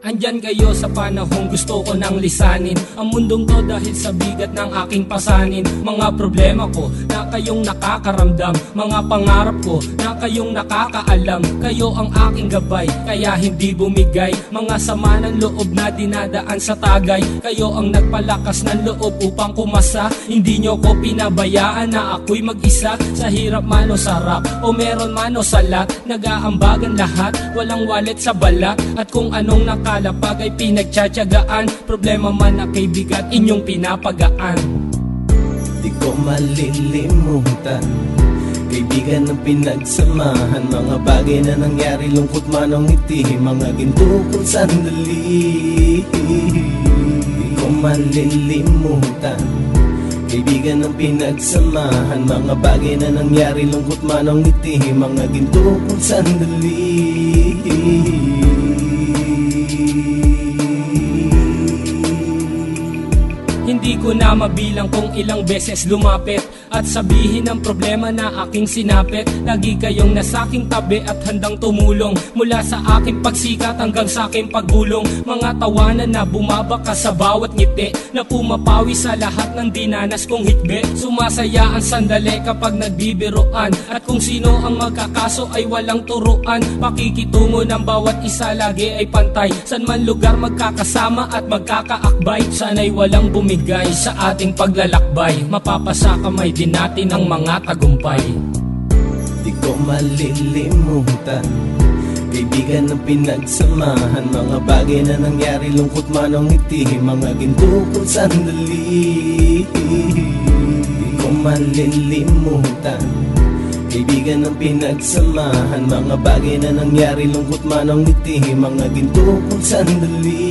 Andyan kayo sa panahong gusto ko nang lisanin ang mundong to dahil sa bigat ng aking pasanin. Mga problema ko na kayong nakakaramdam, mga pangarap ko na kayong nakakaalam. Kayo ang aking gabay, kaya hindi bumigay. Mga sama ng loob na dinadaan sa tagay. Kayo ang nagpalakas ng loob upang kumasa. Hindi nyo ko pinabayaan na ako'y mag-isa. Sa hirap man o sarap, o meron man o salat, nag-aambagan lahat, walang wallet sa balat. At kung anong nakalapag ay pinagtsatsagaan, problema man na kay bigat inyong pinapagaan. Di ko malilimutan, kaibigan ng pinagsamahan, mga bagay na nangyari, lungkot man o ngiti, mga ginto kong sandali. Di ko malilimutan, kaibigan ng pinagsamahan, mga bagay na nangyari, lungkot man o ngiti, mga ginto kong sandali. Hindi ko na mabilang kung ilang beses lumapit at sabihin ang problema na aking sinapit. Lagi kayong nasa aking tabi at handang tumulong, mula sa aking pagsikat hanggang sa aking paggulong. Mga tawanan na bumabaka sa bawat ngiti, na pumapawi sa lahat ng dinanas kong hitbe. Sumasaya ang sandali kapag nagbibiroan, at kung sino ang magkakaso ay walang turuan. Pakikitungo ng bawat isa lagi ay pantay, san man lugar magkakasama at magkakaakbay. Sana'y walang bumigay sa ating paglalakbay, mapapasa kamay din natin ang mga tagumpay. Di ko malilimutan, kaibigan ng pinagsamahan, mga bagay na nangyari, lungkot man o ngiti, mga ginto kong sandali. Di ko malilimutan, kaibigan ng pinagsamahan, mga bagay na nangyari, lungkot man o ngiti, mga ginto kong sandali.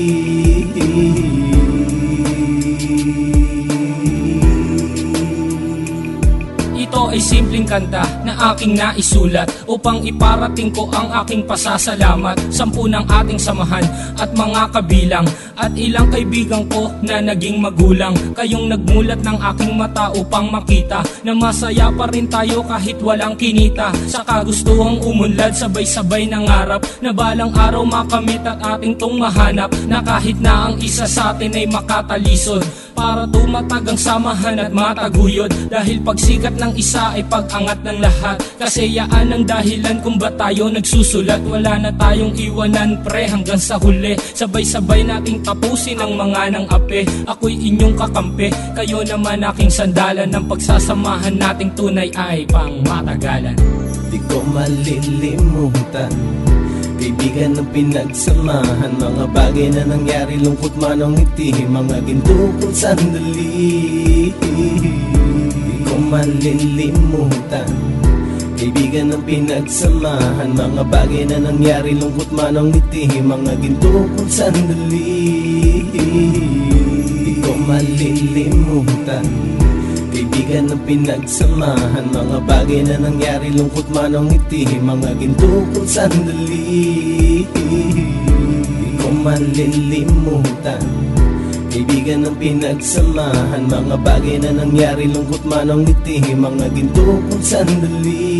Ito ay simpleng kanta na aking naisulat upang iparating ko ang aking pasasalamat. 10 ng ating samahan at mga kabilang, at ilang kaibigan ko na naging magulang. Kayong nagmulat ng aking mata upang makita na masaya pa rin tayo kahit walang kinita. Sa kagustuhang umunlad, sabay-sabay nangarap na balang araw makamit at ating tong mahanap, na kahit na ang isa sa atin ay makatalisod, para tumatag ang samahan at mataguyod. Dahil pagsikat ng isa ay pag-angat ng lahat, kasi yaan ang dahilan kung ba't tayo nagsusulat. Wala na tayong iwanan pre hanggang sa huli, sabay-sabay nating tapusin ang mga nang ape. Ako'y inyong kakampi, kayo naman aking sandalan, ng pagsasamahan nating tunay ay pang matagalan. Di ko malilimutan, kaibigan ng pinagsamahan, mga bagay na nangyari, lungkot man o ngiti, mga ginto kong sandali. Di ko malilimutan, kaibigan ng pinagsamahan, mga bagay na nangyari, lungkot man o ngiti, mga ginto kong sandali. Di ko malilimutan, kaibigan ng pinagsamahan, mga bagay na nangyari, lungkot man o ngiti, mga ginto kong sandali. Di ko malilimutan, kaibigan ng pinagsamahan, mga bagay na nangyari, lungkot man o ngiti, mga ginto kong sandali.